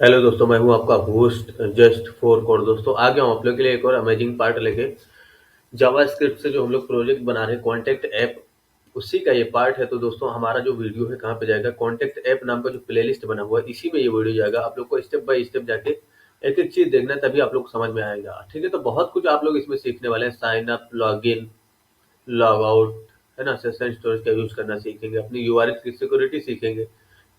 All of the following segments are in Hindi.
हेलो दोस्तों, मैं हूं आपका होस्ट जस्ट फॉर कोड। दोस्तों आ गया हूं आप लोग के लिए एक और अमेजिंग पार्ट लेके। जावास्क्रिप्ट से जो हम लोग प्रोजेक्ट बना रहे हैं कॉन्टैक्ट ऐप, उसी का ये पार्ट है। तो दोस्तों हमारा जो वीडियो है कहाँ पे जाएगा, कॉन्टैक्ट ऐप नाम का जो प्लेलिस्ट बना हुआ है इसी में ये वीडियो जाएगा। आप लोग को स्टेप बाय स्टेप जाके एक एक चीज देखना है, तभी आप लोग को समझ में आएगा। ठीक है, तो बहुत कुछ आप लोग इसमें सीखने वाले हैं। Sign up, log in, log out, है ना। सेशन स्टोरेज का यूज करना सीखेंगे, अपनी यूआरएल की सिक्योरिटी सीखेंगे,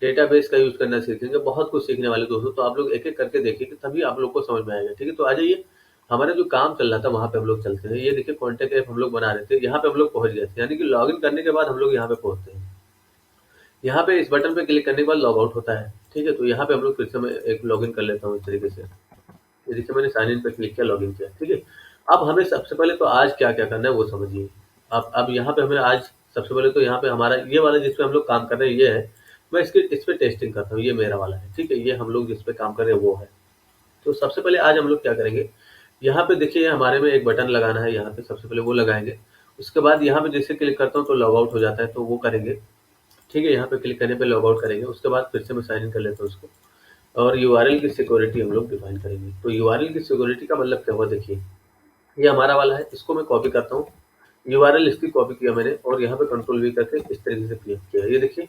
डेटाबेस का यूज करना सीखेंगे। बहुत कुछ सीखने वाले दोस्तों, तो आप लोग एक एक करके देखिए तभी आप लोग को समझ में आएगा। ठीक है, तो आ जाइए। हमारा जो काम चल रहा था वहां पे हम लोग चलते हैं। ये देखिए कॉन्टैक्ट ऐप हम लोग बना रहे थे, यहाँ पे हम लोग पहुंच गए थे। यानी कि लॉग इन करने के बाद हम लोग यहाँ पे पहुंचते हैं। यहाँ पे इस बटन पे क्लिक करने के बाद लॉग आउट होता है। ठीक है, तो यहाँ पे हम लोग फिर से मैं एक लॉग इन कर लेता हूँ इस तरीके से। ये देखिए मैंने साइन इन पे क्लिक किया, लॉग इन किया। ठीक है, अब हमें सबसे पहले तो आज क्या क्या करना है वो समझिए। अब यहाँ पे हमें आज सबसे पहले तो यहाँ पे हमारा ये वाला जिस पे हम लोग काम कर रहे हैं ये है। मैं इस पे टेस्टिंग करता हूँ, ये मेरा वाला है। ठीक है, ये हम लोग जिस पे काम कर रहे हैं वो है। तो सबसे पहले आज हम लोग क्या करेंगे, यहाँ पे देखिए हमारे में एक बटन लगाना है, यहाँ पे सबसे पहले वो लगाएंगे। उसके बाद यहाँ पे जैसे क्लिक करता हूँ तो लॉग आउट हो जाता है, तो वो करेंगे। ठीक है, यहाँ पे क्लिक करने पे लॉग आउट करेंगे। उसके बाद फिर से मैं साइन इन कर लेता हूँ उसको। और यूआरएल की सिक्योरिटी हम लोग डिफाइन करेंगे। तो यूआरएल की सिक्योरिटी का मतलब क्या हुआ, देखिए ये हमारा वाला है। इसको मैं कॉपी करता हूँ, यूआरएल इसकी कॉपी किया मैंने और यहाँ पे कंट्रोल वी करके इस तरीके से क्लिक किया। ये देखिए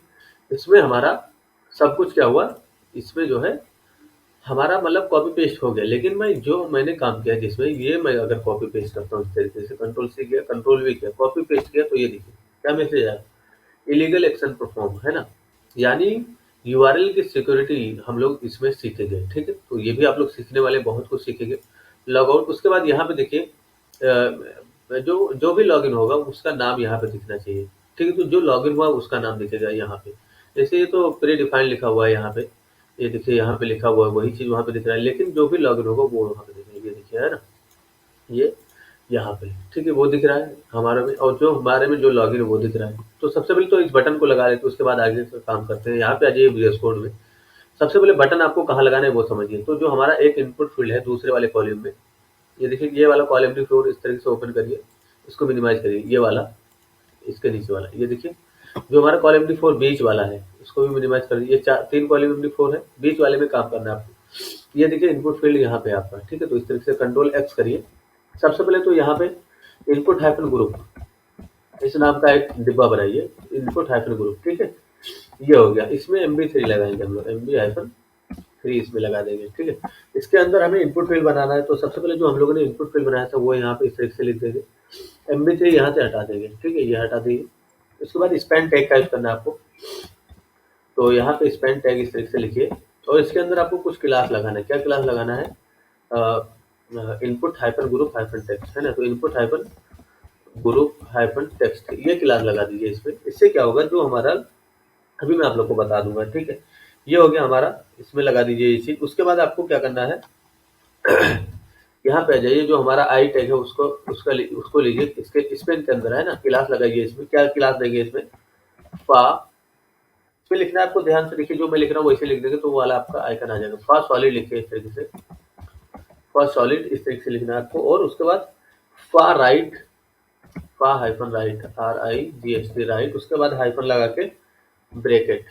इसमें हमारा सब कुछ क्या हुआ, इसमें जो है हमारा मतलब कॉपी पेस्ट हो गया। लेकिन मैं जो मैंने काम किया जिसमें, ये मैं अगर कॉपी पेस्ट करता हूँ इस तरीके से, कंट्रोल सी किया, कंट्रोल वी किया, कॉपी पेस्ट किया, तो ये देखिए क्या मैसेज आया, इलीगल एक्शन परफॉर्म, है ना। यानी यूआरएल की सिक्योरिटी हम लोग इसमें सीखेंगे। ठीक है, तो ये भी आप लोग सीखने वाले, बहुत कुछ सीखेंगे। लॉग आउट, उसके बाद यहाँ पे देखिए जो जो भी लॉगिन होगा उसका नाम यहाँ पे दिखना चाहिए। ठीक है, तो जो लॉगिन हुआ उसका नाम दिखेगा यहाँ पे। जैसे ये तो प्री डिफाइंड लिखा हुआ है यहाँ पे, ये देखिए यहाँ पे लिखा हुआ है, वही चीज वहाँ पे दिख रहा है। लेकिन जो भी लॉगिन होगा वो वहाँ पे दिखेगा। ये देखिए, है ना, ये यहाँ पे। ठीक है, वो दिख रहा है हमारे में, और जो हमारे में जो लॉगिन है वो दिख रहा है। तो सबसे पहले तो इस बटन को लगा लेते हैं, उसके बाद आगे का काम करते हैं। यहाँ पे आ जाइए VS कोड में। सबसे पहले बटन आपको कहाँ लगाना है वो समझिए। तो जो हमारा एक इनपुट फील्ड है दूसरे वाले कॉलम में, ये देखिए ये वाला कॉलम MD4 इस तरीके से ओपन करिए, इसको मिनिमाइज करिए। ये वाला, इसके नीचे वाला, ये देखिए जो हमारा कॉलम MD4 बीच वाला है उसको भी मिनिमाइज कर दीजिए। तीन कॉलम MD4 है, बीच वाले में काम करना है आपको। ये देखिए इनपुट फील्ड यहाँ पे आपका। ठीक है, तो इस तरीके से कंट्रोल X करिए। सबसे पहले तो यहाँ पे इनपुट हाइफन ग्रुप, इस नाम का एक डिब्बा बनाइए, इनपुट हाइफन ग्रुप। ठीक है, ये हो गया। इसमें MB3 लगाएंगे हम लोग, MB-3 इसमें लगा देंगे। ठीक है, इसके अंदर हमें इनपुट फील्ड बनाना है। तो सबसे पहले जो हम लोगों ने इनपुट फील्ड बनाया था वो यहाँ पे इस तरीके से लिख देंगे। MB3 यहाँ से हटा देंगे। ठीक है, ये हटा देंगे। उसके बाद स्पैन टैग का यूज करना है आपको। तो यहाँ पे स्पैन टैग इस तरीके से लिखिए, और इसके अंदर आपको कुछ क्लास लगाना है। क्या क्लास लगाना है, input hyphen group hyphen text, है ना। तो input hyphen group hyphen text, ये क्लास लगा दीजिए इसमें। इससे क्या होगा, जो हमारा अभी मैं आप लोग को बता दूंगा। ठीक है, ये हो गया हमारा, इसमें लगा दीजिए ये चीज। उसके बाद आपको क्या करना है, यहाँ पे आ जाइए, जो हमारा आई टैग है उसको लीजिए, इसके स्पेन के अंदर, है ना, क्लास लगाइए। इसमें क्या क्लास देंगे, इसमें फा, इसमें लिखना है आपको, ध्यान से देखिए। जो मैं लिख रहा हूँ वैसे लिख देंगे तो वो वाला आपका आइकन आ जाएगा। फा सॉलिड लिखिए इस तरीके से, फा सॉलिड इस तरीके से लिखना है आपको। और उसके बाद फा राइट, फा हाइफन राइट, RIGHT राइट, उसके बाद हाइफन लगा के ब्रेकेट,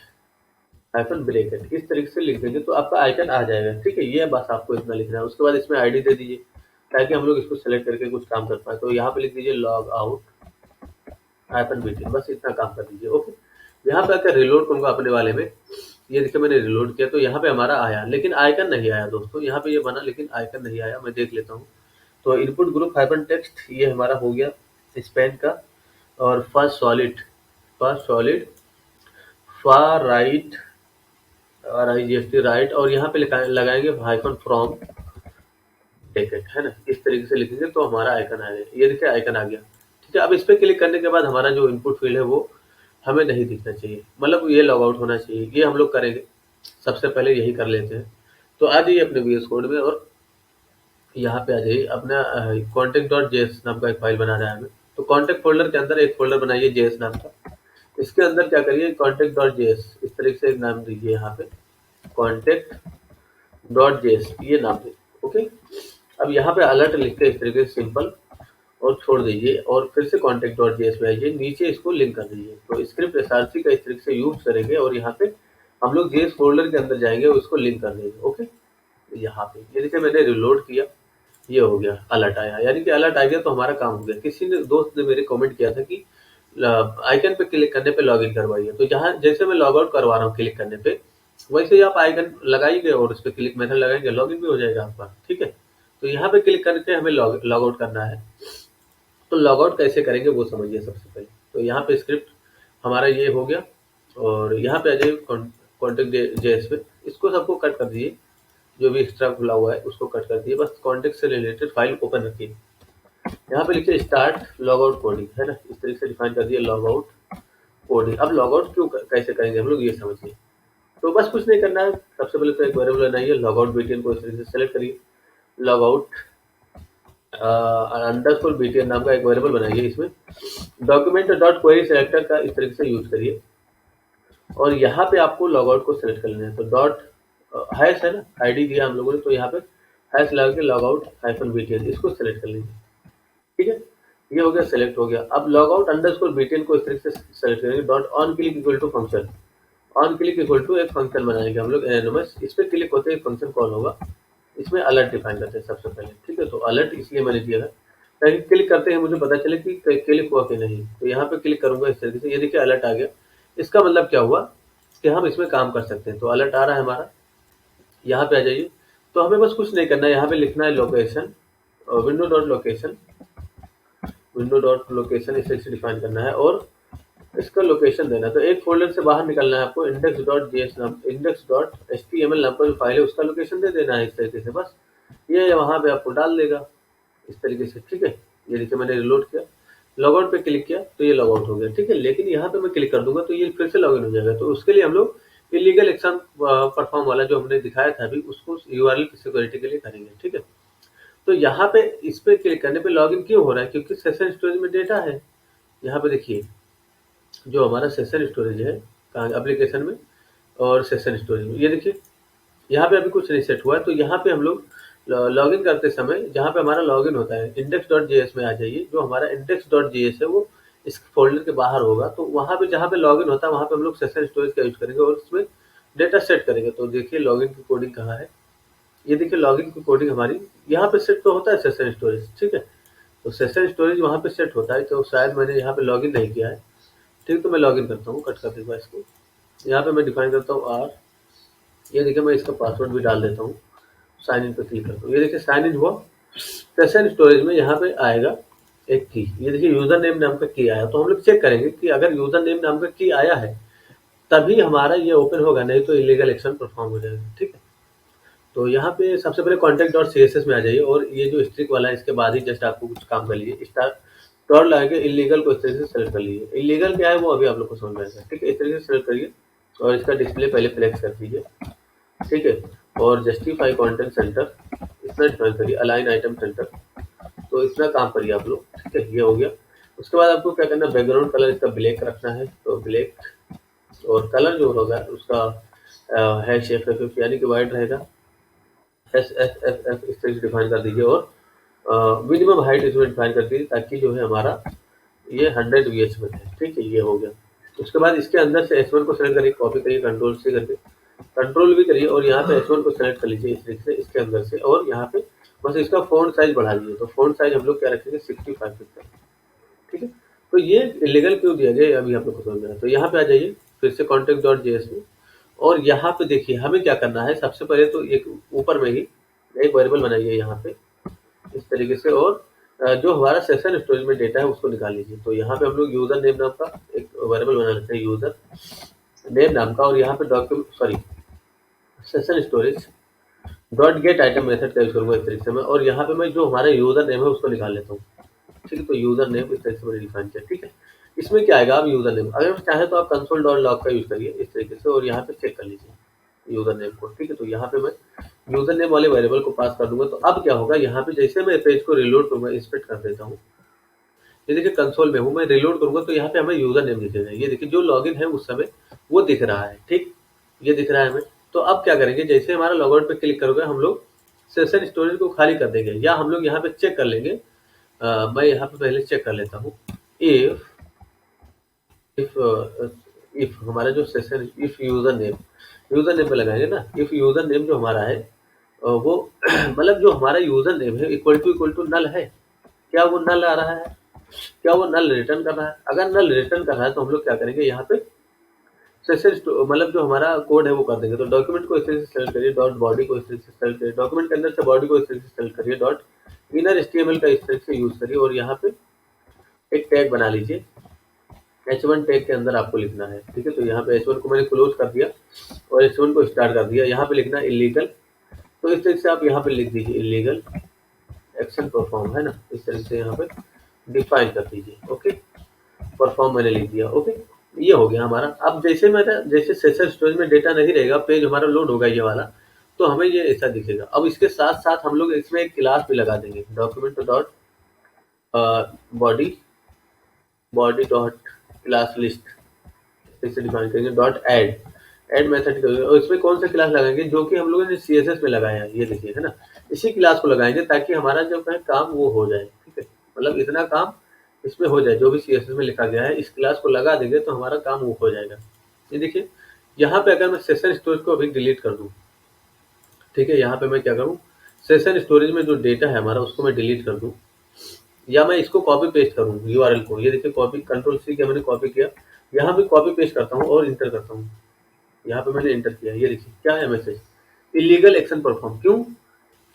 हाइफन ब्रेकेट, इस तरीके से लिख देंगे तो आपका आइकन आ जाएगा। ठीक है, ये बस आपको इतना लिखना है। उसके बाद इसमें आईडी दे दीजिए ताकि हम लोग इसको सेलेक्ट करके कुछ काम कर पाए। तो यहाँ पे लिख दीजिए लॉग आउट हाइफन BT, बस इतना काम कर दीजिए। ओके, यहाँ पे आकर रिलोड करूंगा अपने वाले में। ये देखिए मैंने रिलोड किया तो यहाँ पे हमारा आया, लेकिन आइकन नहीं आया दोस्तों। यहाँ पे ये बना लेकिन आइकन नहीं आया, मैं देख लेता हूँ। तो इनपुट ग्रुप हाइफन टेक्स्ट ये हमारा हो गया स्पैन का। और first solid, first solid, far right, RIGHT right, और यहाँ पे लगाएंगे हाइफन फ्रॉम टेकेट, है ना। इस तरीके से लिखेंगे तो हमारा आइकन आ जाएगा। ये देखिए आइकन आ गया। ठीक है, अब इस पे क्लिक करने के बाद हमारा जो इनपुट फील्ड है वो हमें नहीं दिखना चाहिए, मतलब ये लॉग आउट होना चाहिए। ये हम लोग करेंगे, सबसे पहले यही कर लेते हैं। तो आ जाइए अपने VS कोड में और यहाँ पे आ जाइए। अपना contact.js नाम का एक फाइल बनाना है हमें। तो कॉन्टेक्ट फोल्डर के अंदर एक फोल्डर बनाइए JS नाम का। इसके अंदर क्या करिए, contact.js इस तरीके से एक नाम दीजिए, यहाँ पे contact.js ये नाम दीजिए। ओके, अब यहाँ पे अलर्ट लिख के इस तरीके से सिंपल और छोड़ दीजिए, और फिर से contact.js पे आइए, नीचे इसको लिंक कर दीजिए। तो स्क्रिप्ट SRC का इस तरीके से यूज करेंगे और यहाँ पे हम लोग जेएस फोल्डर के अंदर जाएंगे और उसको लिंक कर देंगे। ओके, यहाँ पे ये देखिए मैंने रिलोड किया, ये हो गया, अलर्ट आया, यानी कि अलर्ट आ गया तो हमारा काम हो गया। किसी ने दोस्त ने मेरे कमेंट किया था कि आइकन पे क्लिक करने पे लॉगिन करवाइए, तो जहाँ जैसे मैं लॉग आउट करवा रहा हूँ क्लिक करने पे, वैसे ही आप आइकन लगाइए और उस पर क्लिक मेथड लगाएंगे, लॉगिन भी हो जाएगा आपका। ठीक है, तो यहाँ पे क्लिक करके हमें लॉग आउट करना है। तो लॉग आउट कैसे करेंगे वो समझिए सबसे पहले। तो यहाँ पे स्क्रिप्ट हमारा ये हो गया, और यहाँ पे आ जाइए कॉन्टेक्ट जेएस पे, इसको सबको कट कर दीजिए, जो भी एक्स्ट्रा खुला हुआ है उसको कट कर दिए, बस कॉन्टेक्ट से रिलेटेड फाइल ओपन रखिए। यहाँ पे लिखिए स्टार्ट लॉग आउट कोडिंग, है ना, इस तरीके से डिफाइन कर दिया लॉग आउट कोडिंग। अब लॉग आउट क्यों कैसे करेंगे हम लोग ये समझिए। तो बस कुछ नहीं करना है, सबसे पहले तो एक वेरिएबल बनाइए, लॉग आउट बीटीएन को इस तरीके से सेलेक्ट करिए, लॉग आउट अंडरस्कोर बीटीएन नाम का एक वेरिएबल बनाइए, इसमें डॉक्यूमेंट डॉट क्वेरी सेलेक्टर का इस तरीके से यूज करिए, और यहाँ पे आपको लॉग आउट को सेलेक्ट कर लेना है। तो डॉट हैश है ना, आईडी दिया हम लोगों ने, तो यहाँ पे हैश लगा के लॉग आउट हाइफन बीटीएन इसको सेलेक्ट कर लीजिए। ठीक है, ये हो गया, सेलेक्ट हो गया। अब लॉग आउट अंडरस्कोर बीटीएन को इस तरीके से सेलेक्ट करेंगे, dot on click equal to function, on click equal to एक फंक्शन बनाएंगे हम लोग एनोनिमस, इस पर क्लिक होते ही फंक्शन कॉल होगा, इसमें अलर्ट डिफाइन करते हैं सबसे पहले। ठीक है, तो अलर्ट इसलिए मैंने दिया है ताकि क्लिक करते हैं मुझे पता चले कि क्लिक हुआ कि नहीं। तो यहाँ पे क्लिक करूंगा इस तरीके से, ये देखिए अलर्ट आ गया। इसका मतलब क्या हुआ कि हम इसमें काम कर सकते हैं, तो अलर्ट आ रहा है हमारा। यहाँ पे आ जाइए, तो हमें बस कुछ नहीं करना है, यहाँ पे लिखना है location, window dot location, window dot location इस तरीके से डिफाइन करना है, और इसका लोकेशन देना है। तो एक फोल्डर से बाहर निकलना है आपको, इंडेक्स डॉट जेएस नाम, इंडेक्स डॉट एचटीएमएल नाम का जो फाइल है उसका लोकेशन दे देना है इस तरीके से, बस ये वहां पे आपको डाल देगा इस तरीके से। ठीक है, ये देखिए मैंने रिलोड किया, लॉग आउट पे क्लिक किया तो ये लॉग आउट हो गया। ठीक है, लेकिन यहाँ पे मैं क्लिक कर दूंगा तो ये फिर से लॉग इन हो जाएगा। तो उसके लिए हम लोग इलीगल एक्शन परफॉर्म वाला जो हमने दिखाया था अभी, उसको यूआरएल की सिक्योरिटी के लिए करेंगे। ठीक है, तो यहाँ पे इस पे क्लिक करने पे लॉगिन क्यों हो रहा है, क्योंकि सेशन स्टोरेज में डेटा है। यहाँ पे देखिए जो हमारा सेशन स्टोरेज है कहाँ, एप्लीकेशन में और सेशन स्टोरेज में, ये देखिए यहाँ पे अभी कुछ नहीं सेट हुआ है। तो यहाँ पे हम लोग लॉगिन करते समय जहाँ पे हमारा लॉगिन होता है इंडेक्स डॉट जेएस में आ जाइए, जो हमारा इंडेक्स डॉट जेएस है वो इस फोल्डर के बाहर होगा। तो वहाँ पे जहाँ पे लॉगिन होता है वहाँ पे हम लोग सेशन स्टोरेज का यूज करेंगे और उसमें डेटा सेट करेंगे। तो देखिए लॉगिन की कोडिंग कहाँ है, ये देखिए लॉगिन की कोडिंग हमारी यहाँ पे सेट तो होता है सेशन स्टोरेज। ठीक है, तो सेशन स्टोरेज वहाँ पे सेट होता है, तो शायद मैंने यहाँ पे लॉगिन नहीं किया है। ठीक, तो मैं लॉगिन करता हूँ, कट कर दूंगा इसको। यहाँ पे मैं डिफाइन करता हूँ आर, ये देखिए मैं इसका पासवर्ड भी डाल देता हूँ, साइन इन पे क्लिक करता हूँ, ये देखिए साइन इन हुआ। सेशन स्टोरेज में यहाँ पे आएगा एक की, ये देखिए यूजर नेम नाम का की आया। तो हम लोग चेक करेंगे कि अगर यूजर नेम नाम का की आया है तभी हमारा ये ओपन होगा, नहीं तो इलीगल एक्शन परफॉर्म हो जाएगा। ठीक है, तो यहाँ पे सबसे पहले कॉन्टैक्ट डॉट सीएसएस में आ जाइए, और ये जो स्ट्रिक वाला है इसके बाद ही जस्ट आपको कुछ काम कर लीजिए, स्टार डॉट लगा के इलीगल को इस तरीके से सेलेक्ट कर लीजिए। इलीगल क्या है वो अभी आप लोग को समझ में आएगा। ठीक है, इस तरीके से सेलेक्ट करिए और इसका डिस्प्ले पहले फ्लेक्स कर दीजिए। ठीक है, और जस्टिफाई कंटेंट सेंटर इतना डिफाइन करिए, अलाइन आइटम सेंटर, तो इतना काम करिए आप लोग। ठीक है, ये हो गया। उसके बाद आपको क्या करना है, बैकग्राउंड कलर इसका ब्लैक रखना है, तो ब्लैक, और कलर जो होगा उसका हैश एफ यानी कि वाइट रहेगा, एस एफ एफ एफ इस तरह से डिफाइन कर दीजिए, और मिनिमम हाइट इसमें डिफाइन कर दीजिए ताकि जो है हमारा ये 100 VH में है। ठीक है, ये हो गया। उसके बाद इसके अंदर से S1 को सेलेक्ट करिए, कॉपी करिए कंट्रोल से करके, कंट्रोल भी करिए, और यहाँ पे S1 को सेलेक्ट कर लीजिए इस तरीके से इसके अंदर से, और यहाँ पे बस इसका फ़ॉन्ट साइज बढ़ा दीजिए। तो फ़ॉन्ट साइज हम लोग क्या रखेंगे 65 पिक्सल। ठीक है, तो ये इलीगल क्यों दिया गया अभी आप लोग को समझ में आया। तो यहाँ पे आ जाइए फिर से कॉन्टेक्ट डॉट जेएस में, और यहाँ पे देखिए हमें क्या करना है। सबसे पहले तो एक ऊपर में ही एक वेरिएबल बनाइए यहाँ पे इस तरीके से, और जो हमारा सेशन स्टोरेज में डेटा है उसको निकाल लीजिए। तो यहाँ पे हम लोग यूजर नेम नाम का एक वेरिएबल बना लेते हैं, यूजर नेम नाम का, और यहाँ पे document sorry session storage dot gate item method का यूज करूंगा इस तरीके से मैं, और यहाँ पे मैं जो हमारा यूजर नेम है उसको निकाल लेता हूँ। ठीक है, तो यूजर नेम इस तरीके से मैंने डिफाइन किया। ठीक है, इसमें क्या आएगा, आप यूजर नेम अगर चाहे तो आप कंसोल डॉट लॉग का यूज करिए इस तरीके से, और यहाँ पे चेक कर लीजिए यूजर नेम को। ठीक है, तो यहाँ पे मैं यूजर नेम वाले वेरिएबल को पास कर दूंगा। तो अब क्या होगा, यहाँ पे जैसे मैं पेज को रिलोड करूंगा, इंस्पेक्ट कर देता हूँ, ये देखिए कंसोल में हूँ, मैं रिलोड करूंगा तो यहाँ पे हमें यूजर नेम दिखेगा। ये देखिए जो लॉगिन है उस समय वो दिख रहा है। ठीक, ये दिख रहा है हमें। तो अब क्या करेंगे, जैसे हमारा लॉगआउट पे क्लिक करोगे हम लोग सेशन स्टोरेज को खाली कर देंगे, या हम लोग यहाँ पे चेक कर लेंगे। मैं यहाँ पे पहले चेक कर लेता हूँ, इफ इफ हमारा जो सेशन इफ यूजर नेम पे लगाएंगे ना, इफ यूजर नेम जो हमारा है वो मतलब जो हमारा यूजर नेम है इक्वल टू नल है, क्या वो नल आ रहा है, क्या वो नल रिटर्न कर रहा है? अगर नल रिटर्न कर रहा है तो हम लोग क्या करेंगे, यहाँ पे सेशन मतलब जो हमारा कोड है वो कर देंगे। तो डॉक्यूमेंट को इस तरीके से सेलेक्ट करिए, डॉट बॉडी को इस तरीके से सेलेक्ट करिए, डॉक्यूमेंट के अंदर से बॉडी को इस तरीके से सेलेक्ट करिए, डॉट इनर एचटीएमएल का इस तरीके से यूज करिए और यहाँ पे एक टैग बना लीजिए, H1 टैग के अंदर आपको लिखना है। ठीक है, तो यहाँ पे H1 को मैंने क्लोज कर दिया और H1 को स्टार्ट कर दिया। यहाँ पे लिखना इलीगल, तो इस तरीके से आप यहाँ पे लिख दीजिए इलीगल एक्शन परफॉर्म, है ना, इस तरीके से यहाँ पे डिफाइन कर दीजिए। ओके, परफॉर्म मैंने लिख दिया। ओके, ये हो गया हमारा। अब जैसे सेशन स्टोरेज में डेटा नहीं रहेगा, पेज हमारा लोड होगा ये वाला, तो हमें ये ऐसा दिखेगा। अब इसके साथ साथ हम लोग इसमें एक क्लास भी लगा देंगे, document dot body body dot class list इसे डिफाइन करेंगे, डॉट ऐड मेथड करेंगे और इसमें कौन सा क्लास लगाएंगे, जो कि हम लोगों ने सीएसएस में लगाया है, ये देखिए, है ना, इसी क्लास को लगाएंगे ताकि हमारा जो है काम वो हो जाए। ठीक है, मतलब इतना काम इसमें हो जाए, जो भी सीएसएस में लिखा गया है इस क्लास को लगा देंगे तो हमारा काम वो हो जाएगा। ये देखिए, यहाँ पे अगर मैं सेशन स्टोरेज को अभी डिलीट कर दूं, ठीक है, यहाँ पे मैं क्या करूँ, सेशन स्टोरेज में जो डेटा है हमारा उसको मैं डिलीट कर दूं, या मैं इसको कॉपी पेस्ट करूँ यूआरएल को, ये देखिए कॉपी, कंट्रोल सी किया मैंने, कॉपी किया, यहाँ पे कॉपी पेस्ट करता हूँ और इंटर करता हूँ। यहाँ पे मैंने इंटर किया, ये देखिए क्या है मैसेज, इलीगल एक्शन परफॉर्म। क्यों?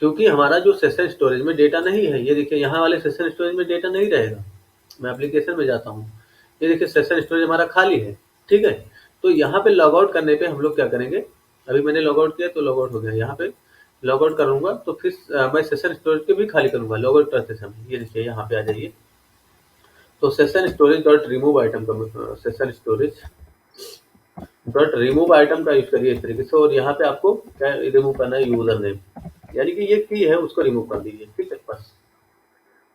क्योंकि हमारा जो सेशन स्टोरेज में डेटा नहीं है, ये देखिए यहाँ वाले सेशन स्टोरेज में डेटा नहीं रहेगा। मैं एप्लीकेशन में जाता हूँ, ये देखिए सेशन स्टोरेज हमारा खाली है। ठीक है, तो यहाँ पे लॉग आउट करने पे हम लोग क्या करेंगे, अभी मैंने लॉग आउट किया तो लॉग आउट हो गया, यहाँ पे लॉग आउट करूंगा तो फिर मैं सेशन स्टोरेज को भी खाली करूंगा लॉग आउट करते समय। ये देखिए यहाँ पे आ जाइए, तो session storage dot remove item का, session storage dot remove item का यूज करिए इस तरीके से, और यहाँ पे आपको क्या रिमूव करना है, यूजर नेम, यानी कि ये की है उसको रिमूव कर दीजिए। ठीक है, बस।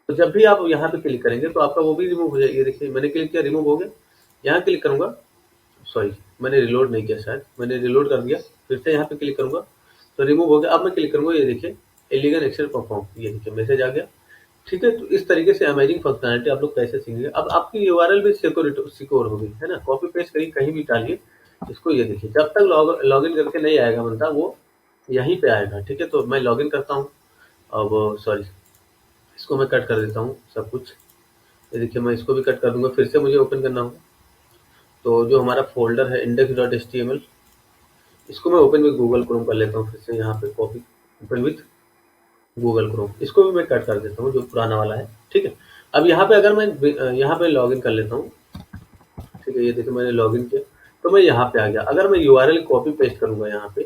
तो जब भी आप यहाँ पे क्लिक करेंगे तो आपका वो भी रिमूव हो जाएगा। ये देखिए मैंने क्लिक किया, रिमूव हो गया। यहाँ क्लिक करूंगा, सॉरी मैंने रिलोड नहीं किया, शायद मैंने रिलोड कर दिया, फिर से यहाँ पे क्लिक करूंगा तो रिमूव हो गया। अब मैं क्लिक करूंगा, ये देखिए इलीगल एक्शन परफॉर्म, ये देखिए मैसेज आ गया। ठीक है, तो इस तरीके से अमेजिंग फंक्शनलिटी आप लोग कैसे सीखेंगे। अब आपकी यूआरएल भी सिक्योर होगी, है ना, कॉपी पेस्ट करिए कहीं भी डालिए इसको। ये देखिए जब तक लॉगिन करके नहीं आएगा बंदा, वो यहीं पे आएगा। ठीक है, तो मैं लॉगिन करता हूँ, अब सॉरी इसको मैं कट कर देता हूँ सब कुछ। ये देखिए मैं इसको भी कट कर दूंगा, फिर से मुझे ओपन करना होगा। तो जो हमारा फोल्डर है index.html, इसको मैं ओपन विद गूगल क्रोम कर लेता हूँ, फिर से यहाँ पे copy, open with Google Chrome, इसको भी मैं कट कर देता हूँ जो पुराना वाला है। ठीक है, अब यहाँ पे अगर मैं यहाँ पे लॉगिन कर लेता हूँ, ठीक है, ये देखिए मैंने लॉगिन किया तो मैं यहाँ पे आ गया। अगर मैं यूआरएल कॉपी पेस्ट करूंगा यहाँ पे,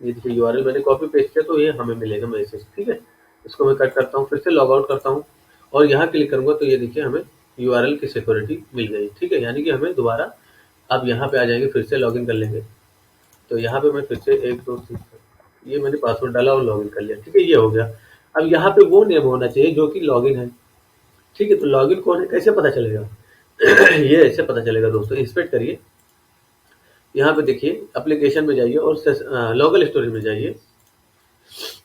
ये देखिए यूआरएल मैंने कॉपी पेस्ट किया तो ये हमें मिलेगा मैसेज। ठीक है, इसको मैं कट करता हूँ, फिर से लॉग आउट करता हूँ और यहाँ क्लिक करूंगा तो ये देखिए हमें यूआरएल की सिक्योरिटी मिल गई। ठीक है, यानी कि हमें दोबारा अब यहाँ पे आ जाएंगे, फिर से लॉगिन कर लेंगे। तो यहाँ पे मैं फिर से 1 2 3 ये मैंने पासवर्ड डाला और लॉगिन कर लिया। ठीक है, ये हो गया। अब यहाँ पे वो नेम होना चाहिए जो कि लॉगिन है। ठीक है, तो लॉगिन कौन है, कैसे पता चलेगा? ये ऐसे पता चलेगा दोस्तों, इंस्पेक्ट करिए, यहाँ पे देखिए एप्लीकेशन में जाइए और लोकल स्टोरेज में जाइए।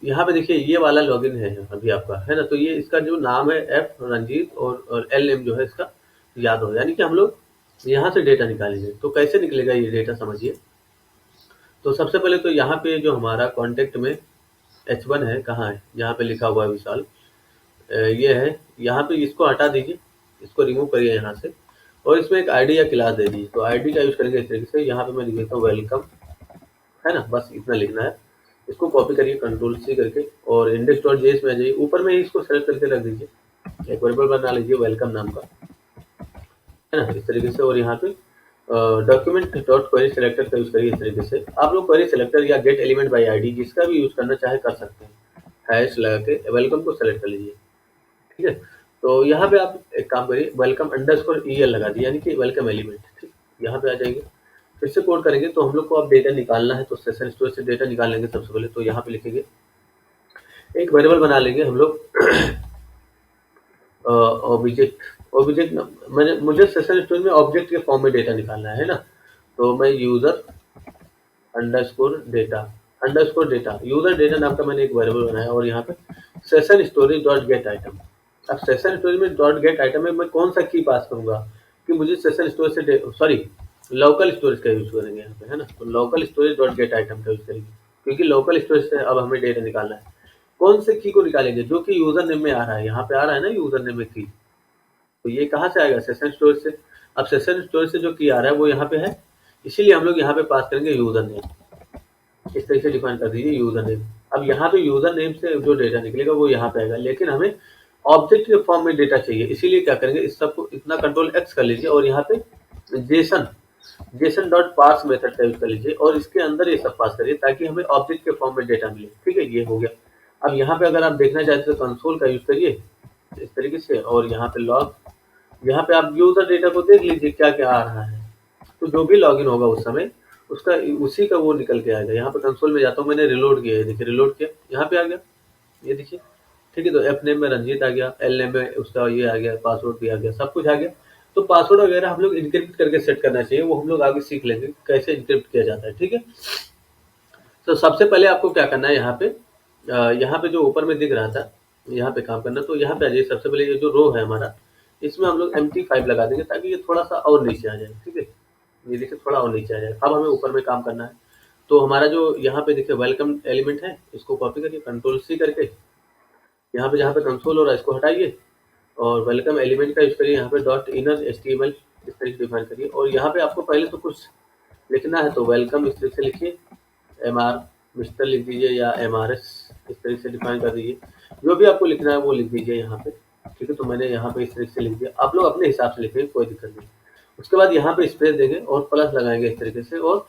यहाँ पे देखिए ये वाला लॉगिन है अभी आपका, है ना, तो ये इसका जो नाम है एफ रंजीत और एल एम जो है इसका याद हो, यानी कि हम लोग यहाँ से डेटा निकालेंगे। तो कैसे निकलेगा ये डेटा, समझिए। तो सबसे पहले तो यहाँ पे जो हमारा कॉन्टेक्ट में H1 है, कहाँ है, यहाँ पे लिखा हुआ है विशाल, ये है, यहाँ पे इसको हटा दीजिए, इसको रिमूव करिए यहाँ से और इसमें एक आईडी या क्लास दे दीजिए। तो आईडी का यूज करेंगे इस तरीके से, यहाँ पे मैं लिख देता हूँ वेलकम, है ना, बस इतना लिखना है। इसको कॉपी करिए कंट्रोल सी करके और index.js में आ जाइए, ऊपर में ही इसको सेलेक्ट करके रख दीजिए, एक वेरिएबल बना लीजिए वेलकम नाम का, है ना, इस तरीके से। और यहाँ पे डॉक्यूमेंट डॉट क्वेरी सेलेक्टर का यूज करिए इस तरीके से। आप लोग क्वेरी सेलेक्टर या गेट एलिमेंट बाई आईडी जिसका भी यूज करना चाहे कर सकते हैं, हैश लगा के वेलकम को सेलेक्ट कर लीजिए। ठीक है, तो यहाँ पे आप एक काम करिए, वेलकम अंडरस्कोर EL लगा दिए, यानी कि वेलकम एलिमेंट। ठीक, यहाँ पे आ जाएंगे, फिर से कोड करेंगे। तो हम लोग को अब डेटा निकालना है, तो सेशन स्टोरेज से डेटा निकाल लेंगे सबसे पहले। तो यहाँ पे लिखेंगे, एक वेरिएबल बना लेंगे हम लोग ऑब्जेक्ट मैंने मुझे सेशन स्टोरेज में ऑब्जेक्ट के फॉर्म में डेटा निकालना है ना, तो मैं user underscore data user data नाम का मैंने एक वेरिएबल बनाया और यहाँ पे session storage dot gate item. अब सेशन स्टोरेज में डॉट गेट आइटम में मैं कौन सा की पास करूंगा कि मुझे सेशन स्टोरेज से लोकल स्टोरेज का यूज करेंगे यहाँ पे, है ना। तो local storage dot gate item का यूज करेंगे, क्योंकि लोकल स्टोरेज से अब हमें डेटा निकालना है। कौन से की को निकालेंगे, जो कि यूजर नेम में आ रहा है, यहाँ पे आ रहा है ना यूजर नेम में की, तो ये कहाँ से आएगा, सेशन स्टोरेज से। अब सेशन स्टोरेज से जो की आ रहा है वो यहाँ पे है, इसीलिए हम लोग यहाँ पे पास करेंगे यूजर नेम, इस तरीके से डिफाइन कर दीजिए यूजर नेम। अब यहाँ पे यूजर नेम से जो डेटा निकलेगा वो यहाँ पे आएगा, लेकिन हमें ऑब्जेक्ट के फॉर्म में डेटा चाहिए, इसीलिए क्या करेंगे, इस सबको इतना कंट्रोल एक्स कर लीजिए और यहाँ पे जेसन डॉट पार्स मेथड का यूज कर लीजिए और इसके अंदर ये सब पास करिए ताकि हमें ऑब्जेक्ट के फॉर्म में डेटा मिले। ठीक है, ये हो गया। अब यहाँ पे अगर आप देखना चाहते तो कंसोल का यूज करिए इस तरीके से, और यहाँ पे लॉग, यहाँ पे आप यूजर डेटा को देख लीजिए क्या क्या आ रहा है, तो जो भी लॉगिन होगा उस समय उसका उसी का वो निकल के आएगा। यहाँ पे कंसोल में जाता हूँ, मैंने रिलोड किया है, देखिए रिलोड किया, यहाँ पे आ गया, ये देखिए। ठीक है, तो एफ नेम में रंजीत आ गया, एल नेम में उसका ये आ गया, पासवर्ड भी आ गया, सब कुछ आ गया। तो पासवर्ड वगैरह हम लोग इनक्रिप्ट करके सेट करना चाहिए, वो हम लोग आगे सीख लेंगे कैसे इनक्रिप्ट किया जाता है। ठीक है, तो सबसे पहले आपको क्या करना है, यहाँ पे जो ऊपर में दिख रहा था यहाँ पे काम करना, तो यहाँ पे आ जाइए। सबसे पहले ये जो रो है हमारा, इसमें हम लोग MT5 लगा देंगे ताकि ये थोड़ा सा और नीचे आ जाए। ठीक है, ये देखिए थोड़ा और नीचे आ जाए। अब हमें ऊपर में काम करना है, तो हमारा जो यहाँ पे देखिए वेलकम एलिमेंट है, इसको कॉपी करिए कंट्रोल C करके, यहाँ पे जहाँ पे कंसोल हो रहा है इसको हटाइए और वेलकम एलिमेंट का यूज करिए, यहाँ पे डॉट इनर HTML इस तरीके से डिफाइन करिए। और यहाँ पे आपको पहले तो कुछ लिखना है, तो वेलकम इस तरीके से लिखिए, MR मिस्टर लिख दीजिए या MRS इस तरीके से डिफाइन कर दीजिए, जो भी आपको लिखना है वो लिख दीजिए यहाँ पे। ठीक है, तो मैंने यहाँ पे इस तरीके से लिख दिया, आप लोग अपने हिसाब से लिखेंगे, कोई दिक्कत नहीं। उसके बाद यहाँ पे स्पेस देंगे और प्लस लगाएंगे इस तरीके से, और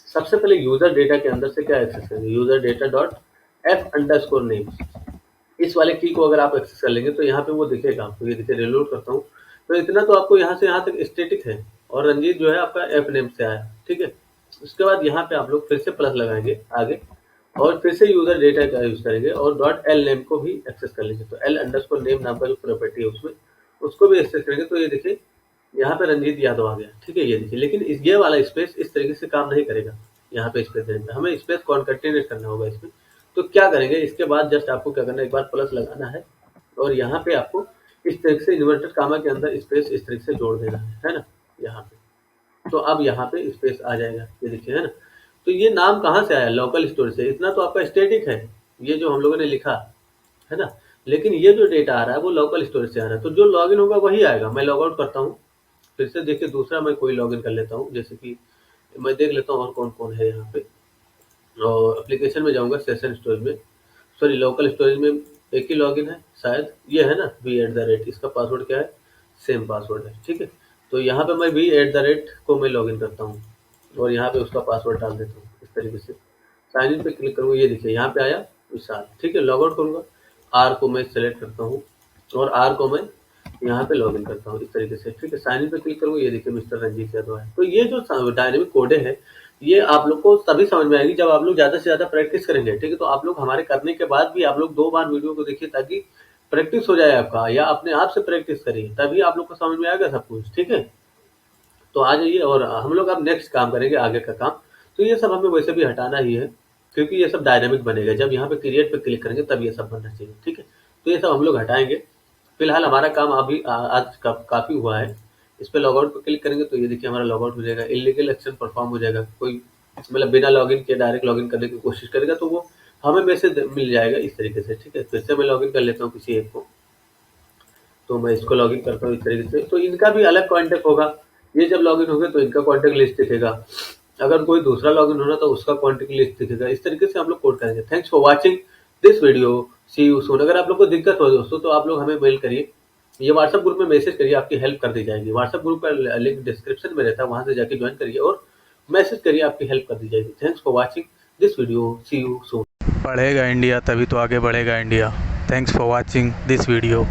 सबसे पहले यूजर डेटा के अंदर से क्या एक्सेस करेंगे, यूजर डेटा डॉट F_name, इस वाले की को अगर आप एक्सेस कर लेंगे तो यहाँ पे वो दिखेगा आपको। ये देखिए रिलोड करता हूँ, तो इतना तो आपको यहाँ से यहाँ तक स्टैटिक है, और रंजीत जो है आपका एफ नेम से आया। ठीक है, उसके बाद यहाँ पे आप लोग फिर से प्लस लगाएंगे आगे, और फिर से यूजर डेटा का यूज करेंगे और डॉट एल नेम को भी एक्सेस कर लेंगे। तो L_name नाम का जो प्रॉपर्टी है उसमें उसको भी एक्सेस करेंगे। तो ये देखिए यहाँ पे रंजीत यादव आ गया। ठीक है, ये देखिए, लेकिन ये वाला स्पेस इस तरीके से काम नहीं करेगा, यहाँ पे स्पेस देने पे हमें स्पेस कॉन्कैटिनेट करना होगा इसमें। तो क्या करेंगे, इसके बाद जस्ट आपको क्या करना है, एक बार प्लस लगाना है और यहाँ पे आपको इस तरीके से इन्वर्टेड कामा के अंदर स्पेस इस तरीके से जोड़ देना है ना, यहाँ पे। तो अब यहाँ पे स्पेस आ जाएगा, ये देखिए, है ना। तो ये नाम कहाँ से आया, लोकल स्टोरेज से। इतना तो आपका स्टैटिक है, ये जो हम लोगों ने लिखा है ना, लेकिन ये जो डेटा आ रहा है वो लोकल स्टोरेज से आ रहा है। तो जो लॉगिन होगा वही आएगा। मैं लॉग आउट करता हूँ, फिर से देखिए दूसरा मैं कोई लॉगिन कर लेता हूँ, जैसे कि मैं देख लेता हूँ और कौन कौन है यहाँ पे, और एप्लीकेशन में जाऊँगा, सेशन स्टोरेज में, सॉरी लोकल स्टोरेज में एक ही लॉगिन है शायद, ये है ना v@, इसका पासवर्ड क्या है, सेम पासवर्ड है। ठीक है, तो यहाँ पे मैं v@ को मैं लॉगिन करता हूँ और यहाँ पे उसका पासवर्ड डाल देता हूँ इस तरीके से। साइन इन पे क्लिक करूँगा, ये देखिए यहाँ पे आया विशाल। ठीक है, लॉग आउट करूँगा, R को मैं सेलेक्ट करता हूँ और R को मैं यहाँ पे लॉगिन करता हूँ इस तरीके से। ठीक है, साइन इन पे क्लिक करूँगा, ये देखिए मिस्टर रंजीत यादव है। तो ये जो डायनेमिक कोडें है, ये आप लोग को तभी समझ में आएगी जब आप लोग ज़्यादा से ज़्यादा प्रैक्टिस करेंगे। ठीक है, तो आप लोग हमारे करने के बाद भी आप लोग 2 बार वीडियो को देखिए ताकि प्रैक्टिस हो जाए आपका, या अपने आप से प्रैक्टिस करिए, तभी आप लोग को समझ में आएगा सब कुछ। ठीक है, तो आ जाइए और हम लोग अब नेक्स्ट काम करेंगे, आगे का काम। तो ये सब हमें वैसे भी हटाना ही है, क्योंकि ये सब डायनेमिक बनेगा। जब यहाँ पे क्रिएट पे क्लिक करेंगे तब ये सब बनना चाहिए। ठीक है, तो ये सब हम लोग हटाएंगे। फिलहाल हमारा काम अभी आज काफ़ी हुआ है। इस पे लॉगआउट पे क्लिक करेंगे तो ये देखिए हमारा लॉगआउट हो जाएगा, इलीगल एक्शन परफॉर्म हो जाएगा। कोई मतलब बिना लॉगिन किए डायरेक्ट लॉगिन करने की कोशिश करेगा तो वो हमें मैसेज मिल जाएगा इस तरीके से। ठीक है, फिर से मैं लॉगिन कर लेता हूँ किसी एक को, तो मैं इसको लॉगिन करता हूँ इस तरीके से। तो इनका भी अलग कॉन्टैक्ट होगा, ये जब लॉगिन होगा तो इनका कॉन्टैक्ट लिस्ट दिखेगा, अगर कोई दूसरा लॉगिन होना तो उसका कॉन्टैक्ट लिस्ट दिखेगा। इस तरीके से हम लोग कोड करेंगे। Thanks for watching this video, see you soon. अगर आप लोग को दिक्कत हो दोस्तों तो आप लोग हमें मेल करिए, ये व्हाट्सएप ग्रुप में मैसेज करिए, आपकी हेल्प कर दी जाएगी। व्हाट्सएप ग्रुप का लिंक डिस्क्रिप्शन में रहता है, वहां से जाके ज्वाइन करिए और मैसेज करिए, आपकी हेल्प कर दी जाएगी। Thanks for watching this video, see you soon. पढ़ेगा इंडिया तभी तो आगे बढ़ेगा India. Thanks for watching this video.